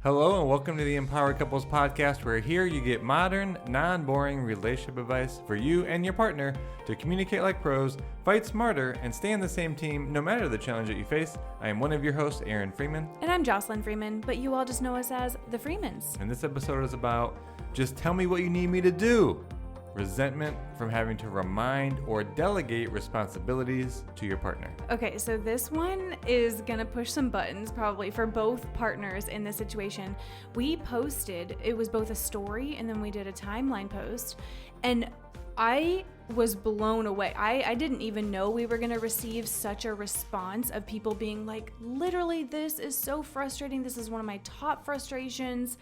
Hello and welcome to the Empowered Couples Podcast, where here you get modern, non-boring relationship advice for you and your partner to communicate like pros, fight smarter, and stay on the same team no matter the challenge that you face. I am one of your hosts, Aaron Freeman. And I'm Jocelyn Freeman, but you all just know us as the Freemans. And this episode is about just tell me what you need me to do. Resentment from having to remind or delegate responsibilities to your partner. Okay, so this one is gonna push some buttons probably for both partners in this situation. We posted, it was both a story and then we did a timeline post, and I was blown away. I didn't even know we were going to receive such a response of people being like, literally, this is so frustrating. This is one of my top frustrations.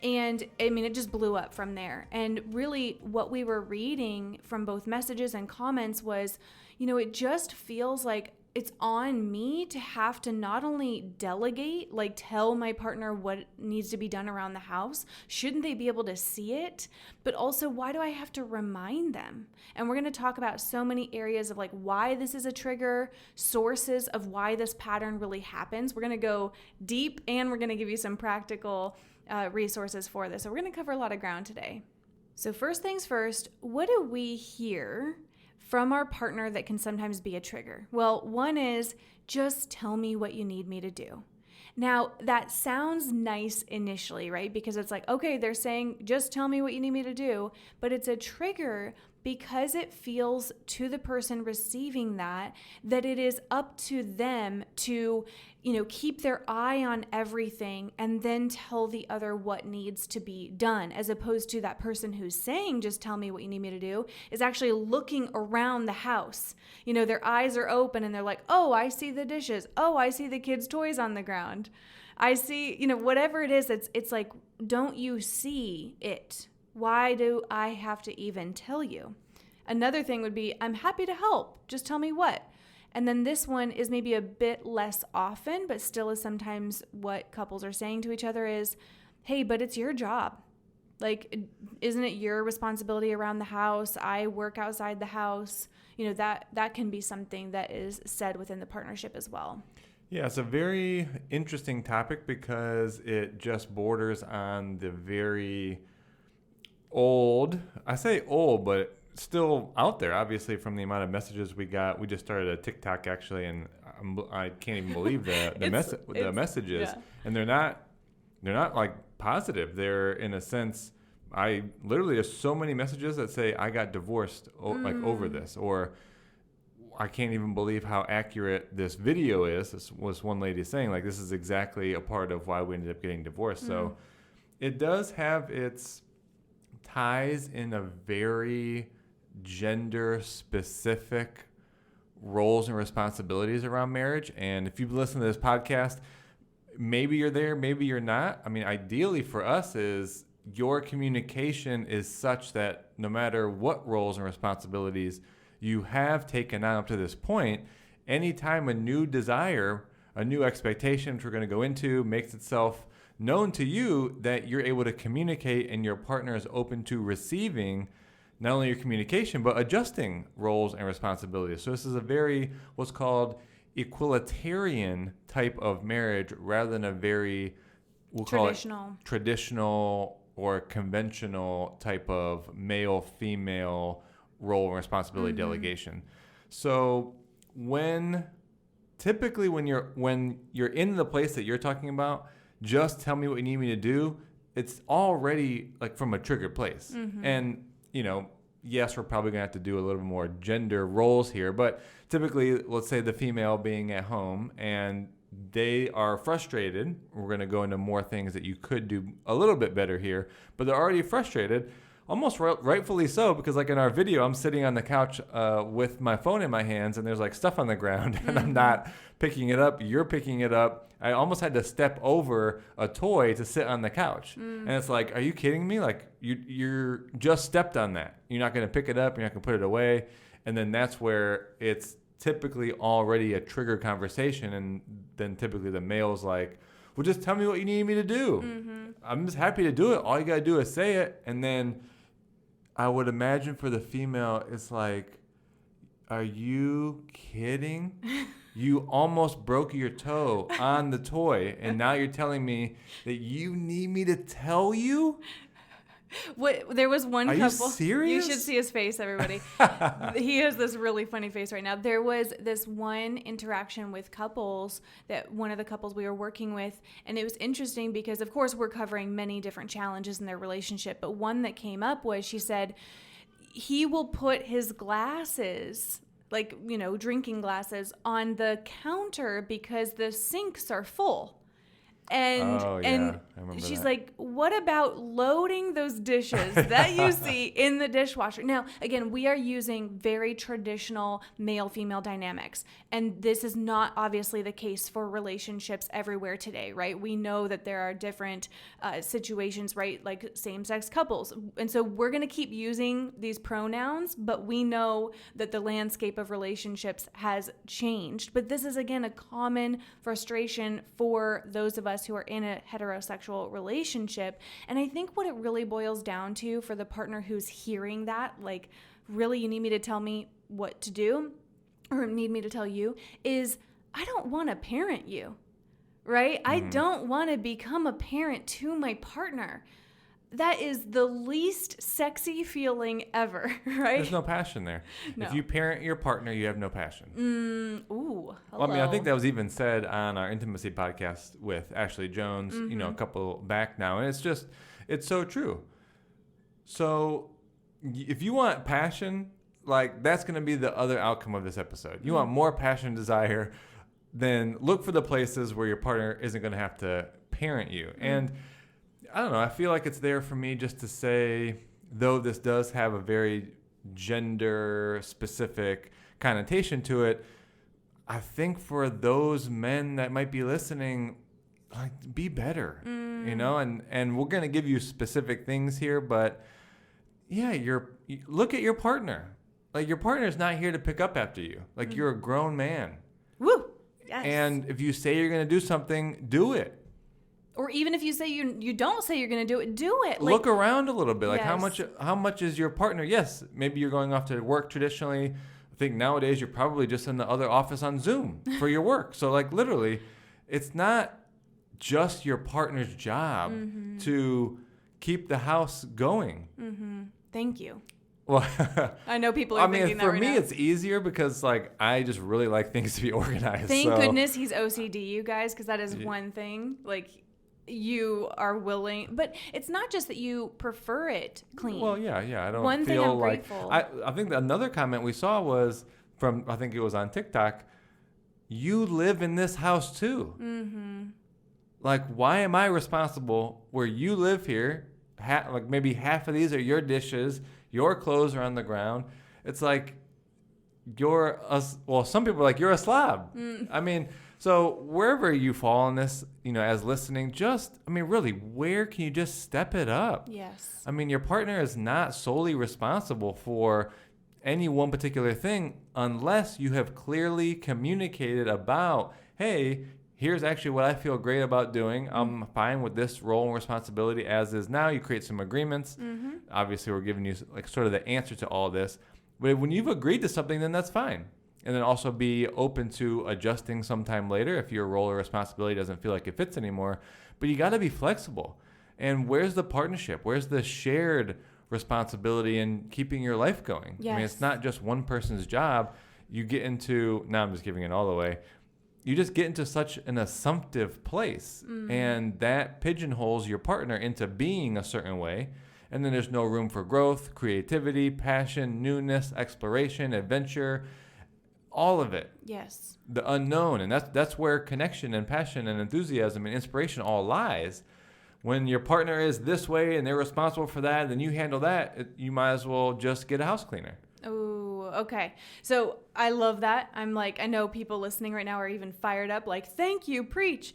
And I mean, it just blew up from there. And really what we were reading from both messages and comments was, it just feels like it's on me to have to not only delegate, like tell my partner what needs to be done around the house. Shouldn't they be able to see it? But also, why do I have to remind them? And we're going to talk about so many areas of like why this is a trigger, sources of why this pattern really happens. We're going to go deep and we're going to give you some practical resources for this. So we're going to cover a lot of ground today. So first things first, what do we hear from our partner that can sometimes be a trigger? Well, one is just tell me what you need me to do. Now, that sounds nice initially, right? Because it's like, okay, they're saying just tell me what you need me to do, but it's a trigger because it feels to the person receiving that it is up to them to, keep their eye on everything and then tell the other what needs to be done, as opposed to that person who's saying, just tell me what you need me to do, is actually looking around the house. Their eyes are open and they're like, oh, I see the dishes. Oh, I see the kids' toys on the ground. I see, whatever it is, it's like, don't you see it? Why do I have to even tell you? Another thing would be, I'm happy to help. Just tell me what. And then this one is maybe a bit less often, but still is sometimes what couples are saying to each other is, hey, but it's your job. Like, isn't it your responsibility around the house? I work outside the house. That can be something that is said within the partnership as well. Yeah, it's a very interesting topic because it just borders on the very old, I say old, but still out there, obviously, from the amount of messages we got. We just started a TikTok, actually, and I can't even believe the messages. Yeah. And they're not like positive. They're, in a sense, there's so many messages that say, I got divorced like over this, or I can't even believe how accurate this video is. This was one lady saying, like, this is exactly a part of why we ended up getting divorced. So it does have its ties in a very gender-specific roles and responsibilities around marriage. And if you've listened to this podcast, maybe you're there, maybe you're not. I mean, ideally for us is your communication is such that no matter what roles and responsibilities you have taken on up to this point, anytime a new desire, a new expectation, which we're going to go into, makes itself known to you, that you're able to communicate and your partner is open to receiving not only your communication, but adjusting roles and responsibilities. So this is a very, what's called equalitarian type of marriage rather than a very, we'll call it traditional or conventional type of male-female role and responsibility delegation. So typically when you're in the place that you're talking about, just tell me what you need me to do, it's already like from a triggered place. And yes, we're probably going to have to do a little more gender roles here, but typically, let's say the female being at home and they are frustrated. We're going to go into more things that you could do a little bit better here, but they're already frustrated, almost rightfully so, because like in our video, I'm sitting on the couch with my phone in my hands and there's like stuff on the ground and I'm not picking it up. You're picking it up. I almost had to step over a toy to sit on the couch. And it's like, are you kidding me? Like you're just stepped on that. You're not going to pick it up. You're not going to put it away. And then that's where it's typically already a trigger conversation. And then typically the male's like, well, just tell me what you need me to do. I'm just happy to do it. All you got to do is say it. And then I would imagine for the female, it's like, are you kidding? You almost broke your toe on the toy, and now you're telling me that you need me to tell you? There was one couple. Are you serious? You should see his face, everybody. He has this really funny face right now. There was this one interaction with couples that one of the couples we were working with, and it was interesting because, of course, we're covering many different challenges in their relationship, but one that came up was she said he will put his glasses, like, drinking glasses, on the counter because the sinks are full. And she's like, what about loading those dishes that you see in the dishwasher? Now, again, we are using very traditional male-female dynamics. And this is not obviously the case for relationships everywhere today, right? We know that there are different situations, right? Like same-sex couples. And so we're going to keep using these pronouns, but we know that the landscape of relationships has changed. But this is, again, a common frustration for those of us who are in a heterosexual relationship. And I think what it really boils down to for the partner who's hearing that, like, really, you need me to tell me what to do, or need me to tell you, is I don't want to parent you, right? I don't want to become a parent to my partner. That is the least sexy feeling ever, right? There's no passion there. No. If you parent your partner, you have no passion. Hello. Well, I mean, I think that was even said on our intimacy podcast with Ashley Jones, a couple back now. And it's so true. So if you want passion, like, that's going to be the other outcome of this episode. You want more passion and desire, then look for the places where your partner isn't going to have to parent you. And I don't know, I feel like it's there for me just to say, though this does have a very gender-specific connotation to it, I think for those men that might be listening, like, be better, and we're going to give you specific things here, but yeah, look at your partner. Like, your partner is not here to pick up after you. Like, you're a grown man. Woo! Yes. And if you say you're going to do something, do it. Or even if you say you don't say you're going to do it. Like, look around a little bit. Like, yes. how much is your partner? Yes, maybe you're going off to work traditionally. I think nowadays you're probably just in the other office on Zoom for your work. So, like, literally, it's not just your partner's job to keep the house going. Thank you. Well, I know people are thinking that right now. for me, it's easier because, like, I just really like things to be organized. Thank goodness he's OCD, you guys, because that is one thing. Like, you are willing, but it's not just that you prefer it clean. Well, yeah, I don't one feel thing I'm like grateful. I think another comment we saw was from, I think it was on TikTok, you live in this house too. Like, why am I responsible where you live here? Like, maybe half of these are your dishes, your clothes are on the ground. It's like some people are like, you're a slob. I mean, so wherever you fall in this, as listening, really, where can you just step it up? Yes. I mean, your partner is not solely responsible for any one particular thing unless you have clearly communicated about, hey, here's actually what I feel great about doing. I'm fine with this role and responsibility as is now. You create some agreements. Obviously, we're giving you, like, sort of the answer to all this. But when you've agreed to something, then that's fine. And then also be open to adjusting sometime later if your role or responsibility doesn't feel like it fits anymore. But you got to be flexible. And where's the partnership? Where's the shared responsibility in keeping your life going? Yes. I mean, it's not just one person's job. You get into, now I'm just giving it all away. You just get into such an assumptive place. And that pigeonholes your partner into being a certain way. And then there's no room for growth, creativity, passion, newness, exploration, adventure, all of it. Yes. The unknown. And that's where connection and passion and enthusiasm and inspiration all lies. When your partner is this way and they're responsible for that, then you handle that, you might as well just get a house cleaner. Oh, okay. So I love that. I'm like, I know people listening right now are even fired up, like, thank you, preach.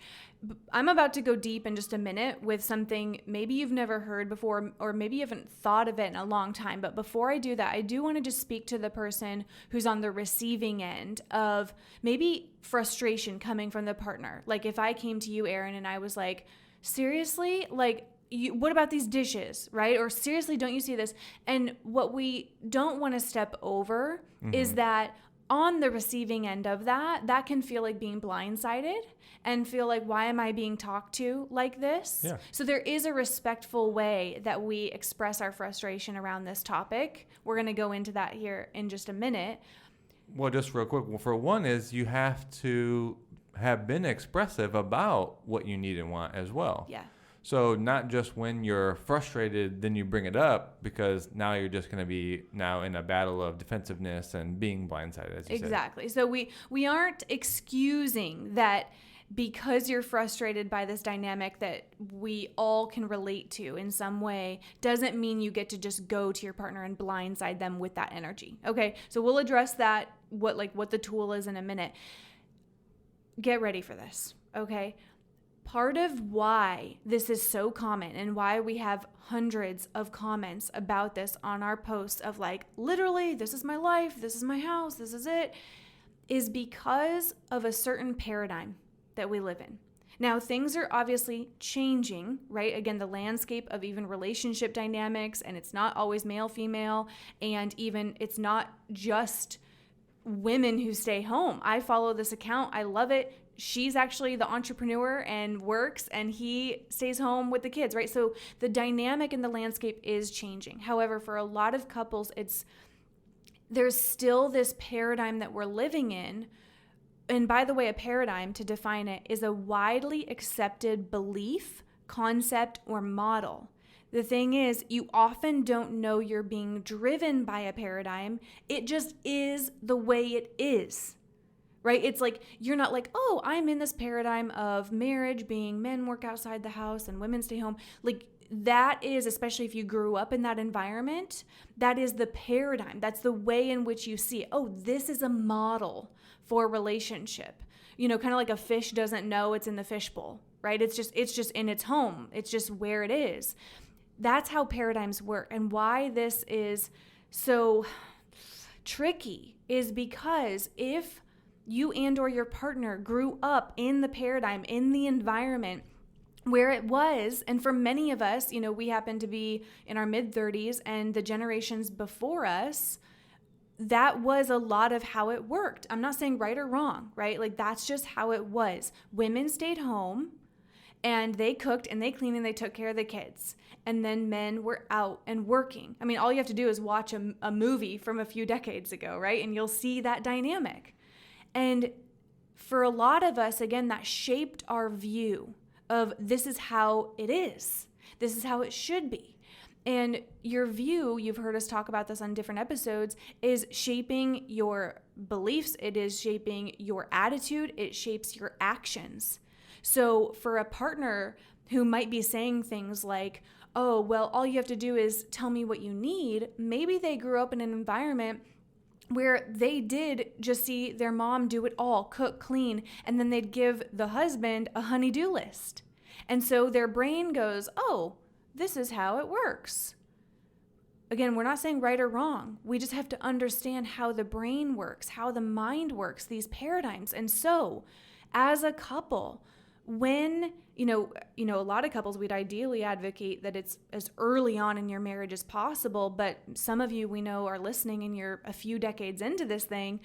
I'm about to go deep in just a minute with something maybe you've never heard before, or maybe you haven't thought of it in a long time. But before I do that, I do want to just speak to the person who's on the receiving end of maybe frustration coming from the partner. Like, if I came to you, Aaron, and I was like, seriously, like, what about these dishes, right? Or seriously, don't you see this? And what we don't want to step over is that on the receiving end of that can feel like being blindsided and feel like, why am I being talked to like this? Yeah. So there is a respectful way that we express our frustration around this topic. We're going to go into that here in just a minute. Well, just real quick. Well, for one is you have to have been expressive about what you need and want as well. Yeah. So not just when you're frustrated, then you bring it up, because now you're just going to be now in a battle of defensiveness and being blindsided, as you said. Exactly. So we aren't excusing that because you're frustrated by this dynamic that we all can relate to in some way, doesn't mean you get to just go to your partner and blindside them with that energy. Okay. So we'll address that, what the tool is in a minute. Get ready for this. Okay. Part of why this is so common and why we have hundreds of comments about this on our posts of like, literally, this is my life, this is my house, this is it, is because of a certain paradigm that we live in. Now, things are obviously changing, right? Again, the landscape of even relationship dynamics, and it's not always male, female, and even it's not just women who stay home. I follow this account. I love it. She's actually the entrepreneur and works, and he stays home with the kids, right? So the dynamic in the landscape is changing. However, for a lot of couples, there's still this paradigm that we're living in. And by the way, a paradigm, to define it, is a widely accepted belief, concept, or model. The thing is, you often don't know you're being driven by a paradigm. It just is the way it is. Right? It's like, you're not like, oh, I'm in this paradigm of marriage being men work outside the house and women stay home. Like, that is, especially if you grew up in that environment, that is the paradigm. That's the way in which you see it. Oh, this is a model for relationship. Kind of like a fish doesn't know it's in the fishbowl, right? It's just in its home. It's just where it is. That's how paradigms work. And why this is so tricky is because if you and or your partner grew up in the paradigm, in the environment where it was, and for many of us, we happen to be in our mid-30s, and the generations before us, that was a lot of how it worked. I'm not saying right or wrong, right? Like, that's just how it was. Women stayed home, and they cooked, and they cleaned, and they took care of the kids. And then men were out and working. I mean, all you have to do is watch a movie from a few decades ago, right? And you'll see that dynamic. And for a lot of us, again, that shaped our view of this is how it is. This is how it should be. And your view, you've heard us talk about this on different episodes, is shaping your beliefs. It is shaping your attitude. It shapes your actions. So for a partner who might be saying things like, oh, well, all you have to do is tell me what you need, maybe they grew up in an environment where they did just see their mom do it all, cook, clean, and then they'd give the husband a honey-do list. And so their brain goes, oh, this is how it works. Again, we're not saying right or wrong. We just have to understand how the brain works, how the mind works, these paradigms. And so as a couple, when, a lot of couples, we'd ideally advocate that it's as early on in your marriage as possible. But some of you we know are listening and you're a few decades into this thing.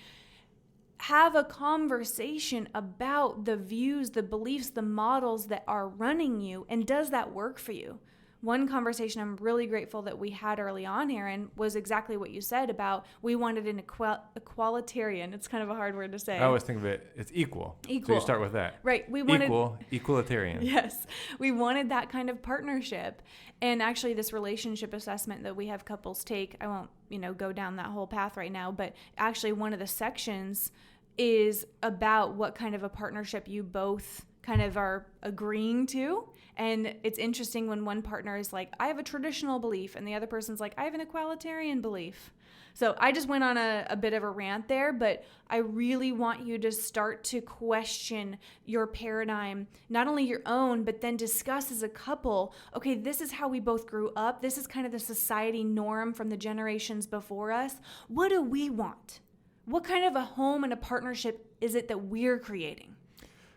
Have a conversation about the views, the beliefs, the models that are running you. And does that work for you? One conversation I'm really grateful that we had early on, Aaron, was exactly what you said about we wanted an equalitarian. It's kind of a hard word to say. I always think of it, it's equal. So you start with that. Right. We wanted equalitarian. Yes. We wanted that kind of partnership. And actually this relationship assessment that we have couples take, I won't, go down that whole path right now, but actually one of the sections is about what kind of a partnership you both kind of are agreeing to. And it's interesting when one partner is like, I have a traditional belief, and the other person's like, I have an equalitarian belief. So I just went on a bit of a rant there, but I really want you to start to question your paradigm, not only your own, but then discuss as a couple, okay, this is how we both grew up. This is kind of the society norm from the generations before us. What do we want? What kind of a home and a partnership is it that we're creating?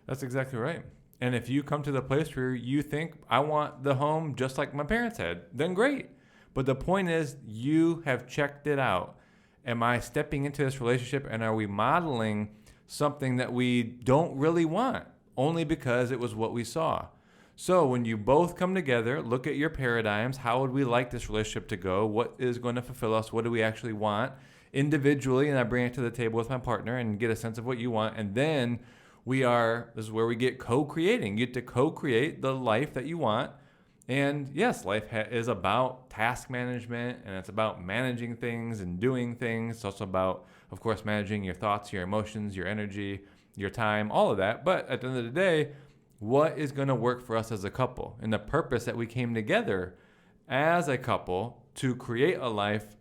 That's exactly right. And if you come to the place where you think, I want the home just like my parents had, then great. But the point is, you have checked it out. am I stepping into this relationship and are we modeling something that we don't really want only because it was what we saw? So when you both come together, look at your paradigms. How would we like this relationship to go? What is going to fulfill us? What do we actually want individually? And I bring it to the table with my partner and get a sense of what you want. And then this is where we get co-creating. You get to co-create the life that you want. And yes, life is about task management, and it's about managing things and doing things. It's also about, of course, managing your thoughts, your emotions, your energy, your time, all of that. But at the end of the day, what is going to work for us as a couple? And the purpose that we came together as a couple to create a life,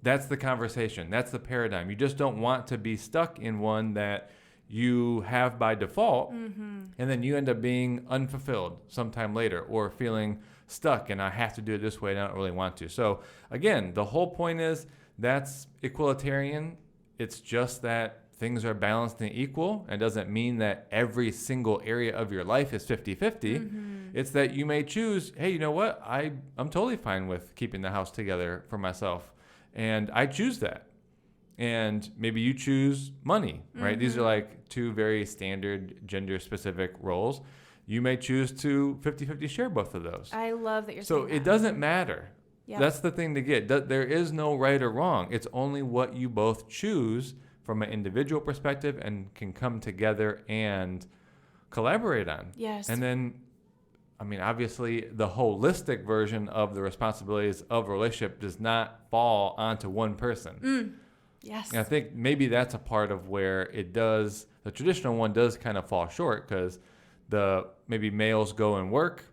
that's the conversation. That's the paradigm. You just don't want to be stuck in one that you have by default, and then you end up being unfulfilled sometime later or feeling stuck and I have to do it this way and I don't really want to. So again, the whole point is that's equalitarian. It's just that things are balanced and equal. It doesn't mean that every single area of your life is 50-50. It's that you may choose, hey, you know what? I'm totally fine with keeping the house together for myself. And I choose that. And maybe you choose money, right? These are like two very standard gender-specific roles. You may choose to 50-50 share both of those. I love that you're saying So that. it doesn't matter. Yeah. That's the thing to get. There is no right or wrong. It's only what you both choose from an individual perspective and can come together and collaborate on. Yes. And then, I mean, obviously, the holistic version of the responsibilities of a relationship does not fall onto one person. Yes. And I think maybe that's a part of where the traditional one does kind of fall short because maybe males go and work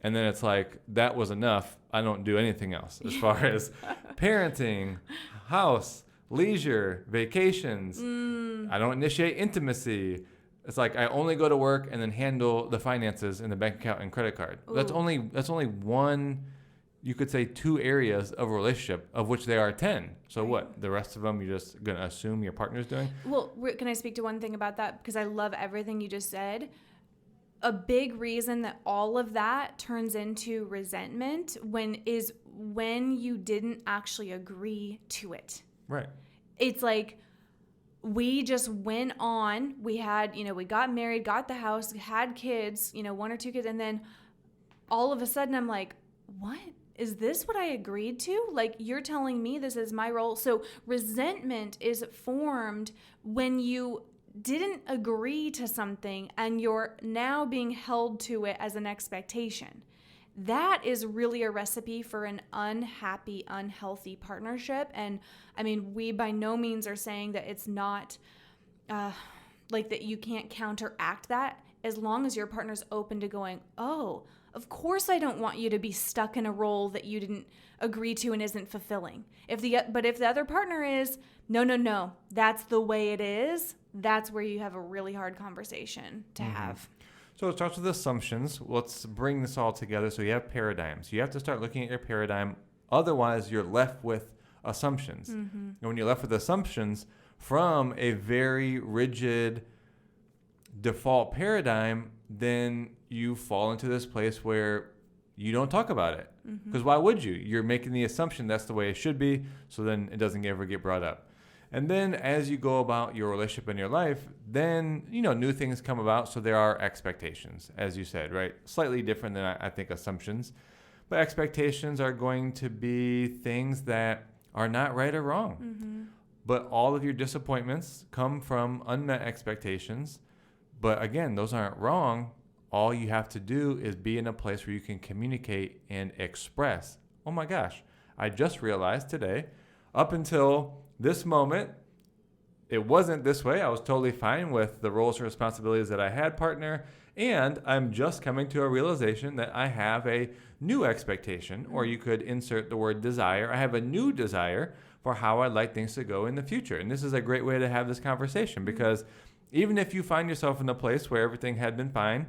and then it's like, that was enough. I don't do anything else as far as parenting, house, leisure, vacations. I don't initiate intimacy. It's like I only go to work and then handle the finances in the bank account and credit card. Ooh. That's only one, you could say 2 areas of a relationship, of which there are 10. So what? The rest of them you're just going to assume your partner's doing? Well, can I speak to one thing about that? Because I love everything you just said. A big reason that all of that turns into resentment when you didn't actually agree to it. Right. It's like we just went on. We had, we got married, got the house, had kids, 1 or 2 kids. And then all of a sudden I'm like, what? Is this what I agreed to? Like, you're telling me this is my role. So resentment is formed when you didn't agree to something and you're now being held to it as an expectation. That is really a recipe for an unhappy, unhealthy partnership. And I mean, we by no means are saying that it's not like that you can't counteract that as long as your partner's open to going, oh, of course I don't want you to be stuck in a role that you didn't agree to and isn't fulfilling. But if the other partner is, no, that's the way it is, that's where you have a really hard conversation to have. So it starts with assumptions. Let's bring this all together. So you have paradigms. You have to start looking at your paradigm. Otherwise, you're left with assumptions. And when you're left with assumptions from a very rigid default paradigm, then you fall into this place where you don't talk about it. Because why would you? You're making the assumption that's the way it should be, so then it doesn't ever get brought up. And then as you go about your relationship in your life, then, new things come about. So there are expectations, as you said, right? Slightly different than I think assumptions. But expectations are going to be things that are not right or wrong. But all of your disappointments come from unmet expectations. But again, those aren't wrong. All you have to do is be in a place where you can communicate and express. Oh my gosh, I just realized today, up until this moment, it wasn't this way. I was totally fine with the roles and responsibilities that I had, partner, and I'm just coming to a realization that I have a new expectation, or you could insert the word desire. I have a new desire for how I'd like things to go in the future. And this is a great way to have this conversation, because even if you find yourself in a place where everything had been fine,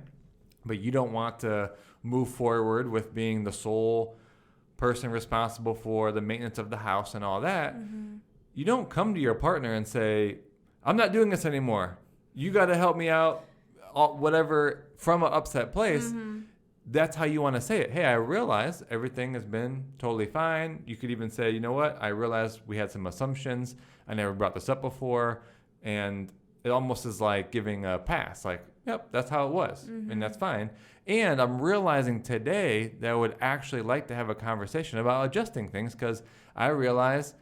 but you don't want to move forward with being the sole person responsible for the maintenance of the house and all that, you don't come to your partner and say, I'm not doing this anymore. You got to help me out, whatever, from an upset place. that's how you want to say it. Hey, I realize everything has been totally fine. You could even say, you know what? I realized we had some assumptions. I never brought this up before. And it almost is like giving a pass. Like, yep, that's how it was. And that's fine. And I'm realizing today that I would actually like to have a conversation about adjusting things because I realize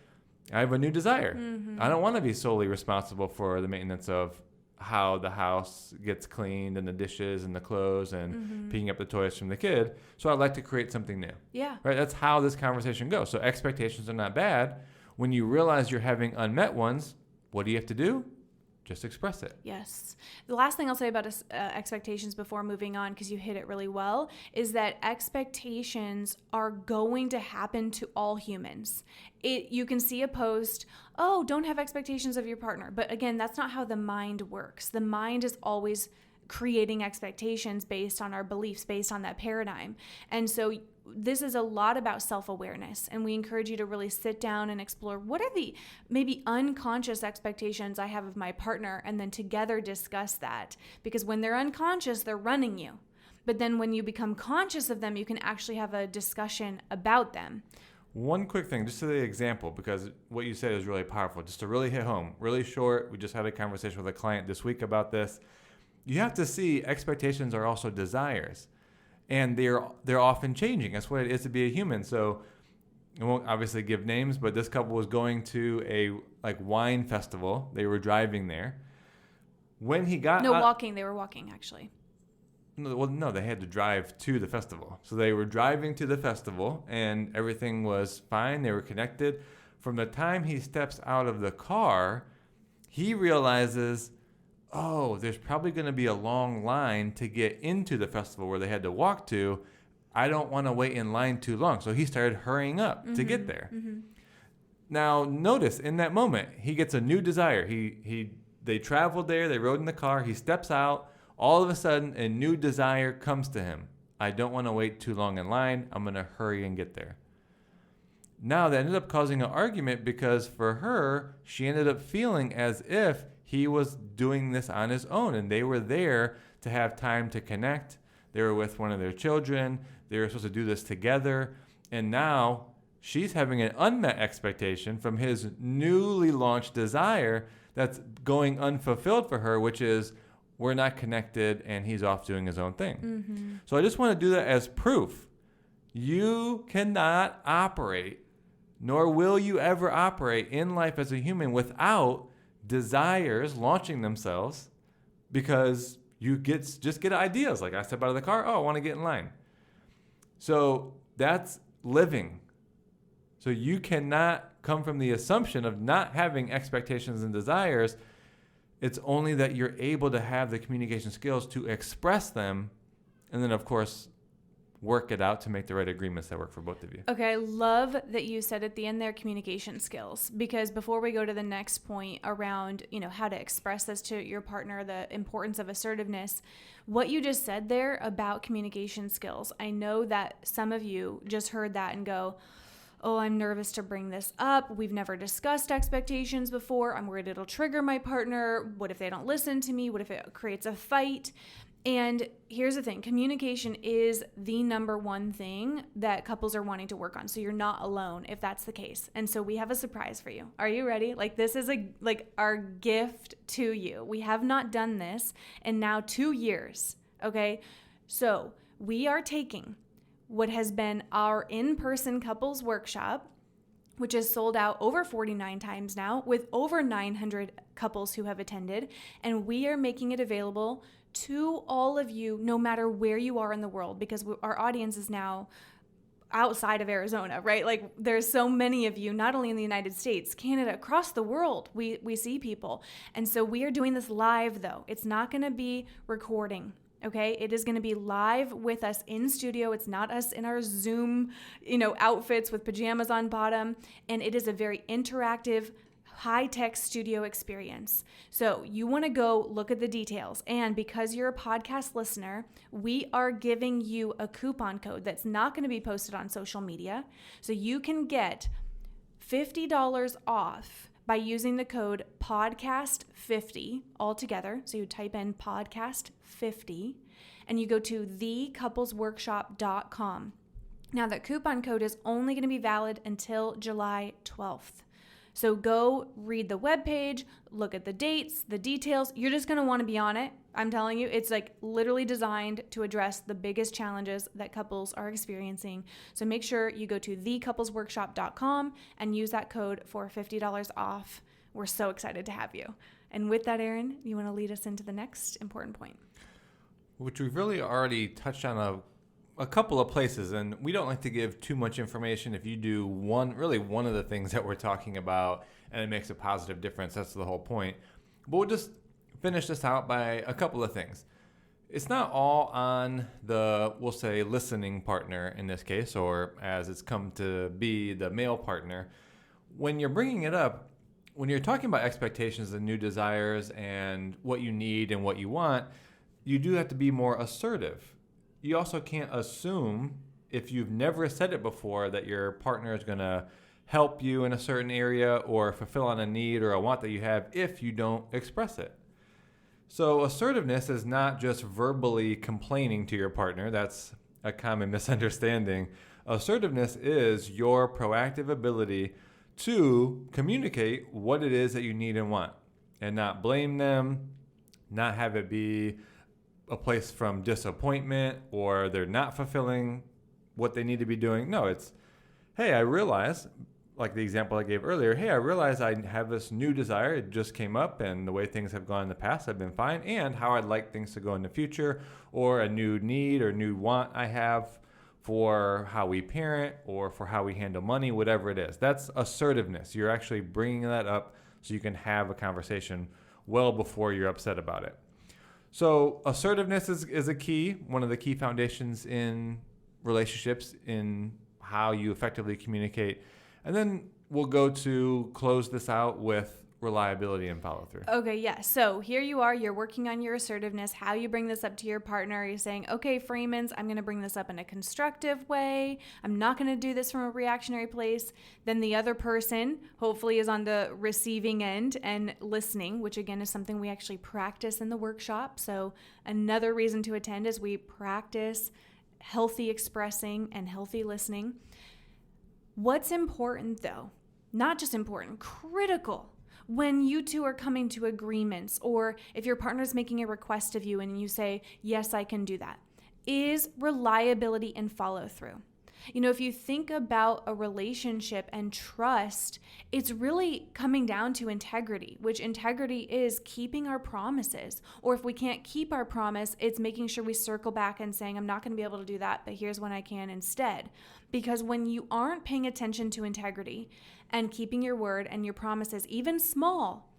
I have a new desire. I don't want to be solely responsible for the maintenance of how the house gets cleaned and the dishes and the clothes and picking up the toys from the kid. So I'd like to create something new. Yeah. Right? That's how this conversation goes. So expectations are not bad. When you realize you're having unmet ones, what do you have to do? Just express it. Yes. The last thing I'll say about expectations before moving on, because you hit it really well, is that expectations are going to happen to all humans. You can see a post, oh, don't have expectations of your partner. But again, that's not how the mind works. The mind is always creating expectations based on our beliefs, based on that paradigm. And so this is a lot about self-awareness, and we encourage you to really sit down and explore what are the maybe unconscious expectations I have of my partner, and then together discuss that. Because when they're unconscious, they're running you. But then when you become conscious of them, you can actually have a discussion about them. One quick thing, just to the example, because what you said is really powerful, just to really hit home, really short. We just had a conversation with a client this week about this. You have to see expectations are also desires. And they're often changing. That's what it is to be a human. So I won't obviously give names, but this couple was going to a wine festival. They were driving there. When he got walking. They were walking, actually. No, they had to drive to the festival. So they were driving to the festival, and everything was fine. They were connected. From the time he steps out of the car, he realizes, oh, there's probably going to be a long line to get into the festival where they had to walk to. I don't want to wait in line too long. So he started hurrying up to get there. Now, notice in that moment, he gets a new desire. They traveled there. They rode in the car. He steps out. All of a sudden, a new desire comes to him. I don't want to wait too long in line. I'm going to hurry and get there. Now, that ended up causing an argument because for her, she ended up feeling as if he was doing this on his own, and they were there to have time to connect. They were with one of their children. They were supposed to do this together. And now she's having an unmet expectation from his newly launched desire that's going unfulfilled for her, which is we're not connected and he's off doing his own thing. So I just want to do that as proof. You cannot operate, nor will you ever operate in life as a human without desires launching themselves, because you just get ideas. Like I step out of the car, oh, I want to get in line. So that's living. So you cannot come from the assumption of not having expectations and desires. It's only that you're able to have the communication skills to express them, and then of course work it out to make the right agreements that work for both of you. Okay, I love that you said at the end there communication skills, because before we go to the next point around, how to express this to your partner, the importance of assertiveness, what you just said there about communication skills, I know that some of you just heard that and go, oh, I'm nervous to bring this up. We've never discussed expectations before. I'm worried it'll trigger my partner. What if they don't listen to me? What if it creates a fight? And here's the thing, communication is the number one thing that couples are wanting to work on. So you're not alone if that's the case. And so we have a surprise for you. Are you ready? This is our gift to you. We have not done this in now 2 years. Okay. So we are taking what has been our in-person couples workshop, which is sold out over 49 times now with over 900 couples who have attended. And we are making it available to all of you, no matter where you are in the world, because our audience is now outside of Arizona, right? There's so many of you, not only in the United States, Canada, across the world, we see people. And so we are doing this live though. It's not going to be recording. Okay, it is going to be live with us in studio. It's not us in our Zoom, outfits with pajamas on bottom. And it is a very interactive, high-tech studio experience. So you want to go look at the details. And because you're a podcast listener, we are giving you a coupon code that's not going to be posted on social media. So you can get $50 off by using the code podcast50 all together. So you type in podcast50 and you go to thecouplesworkshop.com. Now, that coupon code is only going to be valid until July 12th. So go read the webpage, look at the dates, the details. You're just going to want to be on it. I'm telling you, it's like literally designed to address the biggest challenges that couples are experiencing. So make sure you go to thecouplesworkshop.com and use that code for $50 off. We're so excited to have you. And with that, Aaron, you want to lead us into the next important point? Which we've really already touched on a couple of places, and we don't like to give too much information. If you do one of the things that we're talking about and it makes a positive difference, that's the whole point. But we'll just finish this out by a couple of things. It's not all on the, we'll say, listening partner in this case, or as it's come to be, the male partner. When you're bringing it up, when you're talking about expectations and new desires and what you need and what you want, you do have to be more assertive. You also can't assume, if you've never said it before, that your partner is going to help you in a certain area or fulfill on a need or a want that you have if you don't express it. So assertiveness is not just verbally complaining to your partner. That's a common misunderstanding. Assertiveness is your proactive ability to communicate what it is that you need and want, and not blame them, not have it be a place from disappointment or they're not fulfilling what they need to be doing. No, it's, hey, I realize, like the example I gave earlier, hey, I realize I have this new desire. It just came up, and the way things have gone in the past have been fine, and how I'd like things to go in the future, or a new need or new want I have for how we parent or for how we handle money, whatever it is. That's assertiveness. You're actually bringing that up so you can have a conversation well before you're upset about it. So assertiveness is a key, one of the key foundations in relationships, in how you effectively communicate. And then we'll go to close this out with reliability and follow through. Okay, yeah. So here you are, you're working on your assertiveness, how you bring this up to your partner. You're saying, okay, Freemans, I'm going to bring this up in a constructive way. I'm not going to do this from a reactionary place. Then the other person hopefully is on the receiving end and listening, which again is something we actually practice in the workshop. So another reason to attend is we practice healthy expressing and healthy listening. What's important though, not just important, critical, when you two are coming to agreements, or if your partner's making a request of you and you say, yes, I can do that, is reliability and follow through. You know, if you think about a relationship and trust, it's really coming down to integrity, which integrity is keeping our promises. Or if we can't keep our promise, it's making sure we circle back and saying, I'm not going to be able to do that, but here's when I can instead. Because when you aren't paying attention to integrity and keeping your word and your promises, even small,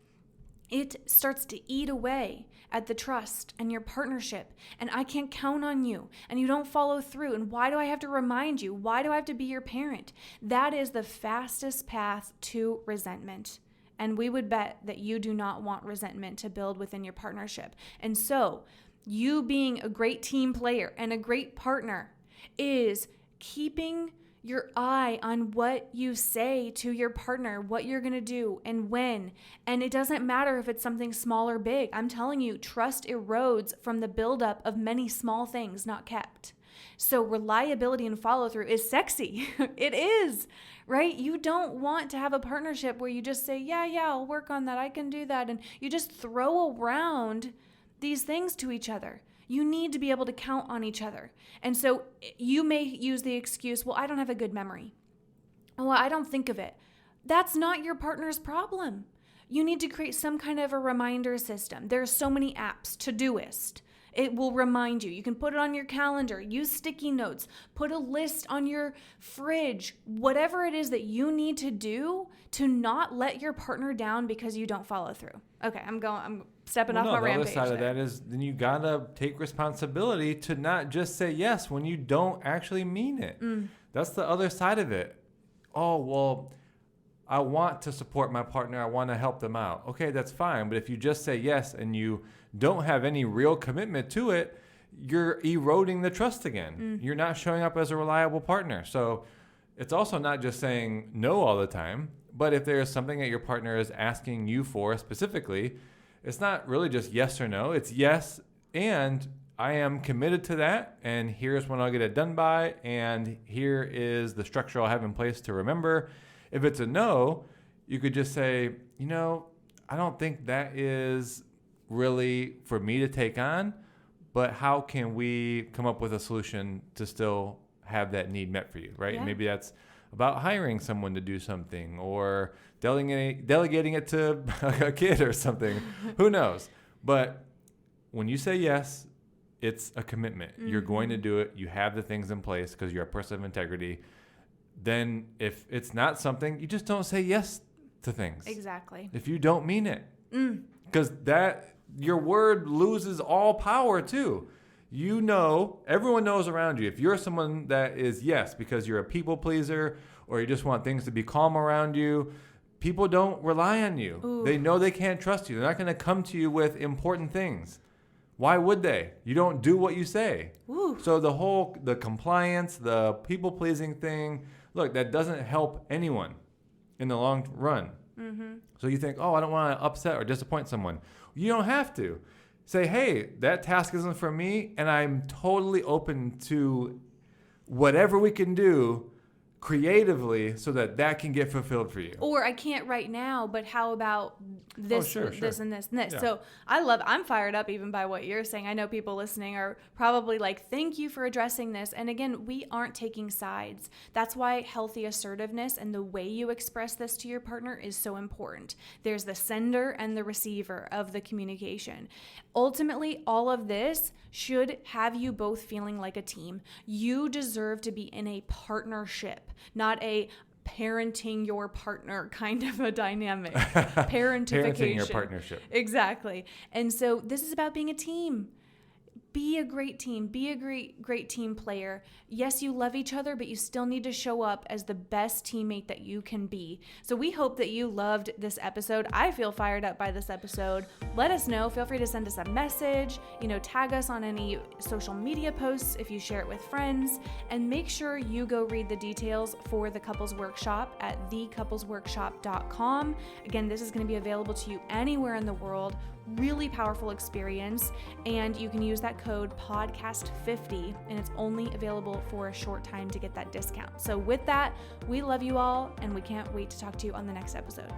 it starts to eat away at the trust and your partnership. And I can't count on you, and you don't follow through. And why do I have to remind you? Why do I have to be your parent? That is the fastest path to resentment. And we would bet that you do not want resentment to build within your partnership. And so you being a great team player and a great partner is keeping your eye on what you say to your partner, what you're going to do and when. And it doesn't matter if it's something small or big. I'm telling you, trust erodes from the buildup of many small things not kept. So reliability and follow through is sexy. It is, right? You don't want to have a partnership where you just say, yeah, I'll work on that. I can do that. And you just throw around these things to each other. You need to be able to count on each other. And so you may use the excuse, well, I don't have a good memory. Well, I don't think of it. That's not your partner's problem. You need to create some kind of a reminder system. There are so many apps, Todoist. It will remind you. You can put it on your calendar, use sticky notes, put a list on your fridge, whatever it is that you need to do to not let your partner down because you don't follow through. Okay, I'm stepping off my rampage. The other side of that is then you gotta take responsibility to not just say yes when you don't actually mean it. That's the other side of it. Oh, well, I want to support my partner. I want to help them out. Okay, that's fine. But if you just say yes and you don't have any real commitment to it, you're eroding the trust again. You're not showing up as a reliable partner. So it's also not just saying no all the time, but if there's something that your partner is asking you for specifically, it's not really just yes or no. It's yes, and I am committed to that, and here's when I'll get it done by, and here is the structure I'll have in place to remember. If it's a no, you could just say, I don't think that is really for me to take on, but how can we come up with a solution to still have that need met for you, right? Yeah. And maybe that's about hiring someone to do something or delegating it to a kid or something. Who knows? But when you say yes, it's a commitment. You're going to do it. You have the things in place because you're a person of integrity. Then if it's not something, you just don't say yes to things. Exactly. If you don't mean it. Because your word loses all power too. Everyone knows around you. If you're someone that is yes because you're a people pleaser or you just want things to be calm around you, people don't rely on you. Ooh. They know they can't trust you. They're not going to come to you with important things. Why would they? You don't do what you say. Ooh. So the compliance, the people pleasing thing, look, that doesn't help anyone in the long run. So you think, I don't want to upset or disappoint someone. You don't have to. Say, hey, that task isn't for me, and I'm totally open to whatever we can do creatively so that can get fulfilled for you. Or I can't right now, but how about this, sure. this, and this, and this. Yeah. So I'm fired up even by what you're saying. I know people listening are probably like, thank you for addressing this. And again, we aren't taking sides. That's why healthy assertiveness and the way you express this to your partner is so important. There's the sender and the receiver of the communication. Ultimately, all of this should have you both feeling like a team. You deserve to be in a partnership, not a parenting your partner kind of a dynamic. Parentification. Parenting your partnership. Exactly. And so this is about being a team. Be a great team. Be a great team player. Yes, you love each other, but you still need to show up as the best teammate that you can be. So we hope that you loved this episode. I feel fired up by this episode. Let us know. Feel free to send us a message. Tag us on any social media posts if you share it with friends. And make sure you go read the details for the Couples Workshop at thecouplesworkshop.com. Again, this is going to be available to you anywhere in the world. Really powerful experience, and you can use that code podcast50, and it's only available for a short time to get that discount. So with that, we love you all, and we can't wait to talk to you on the next episode.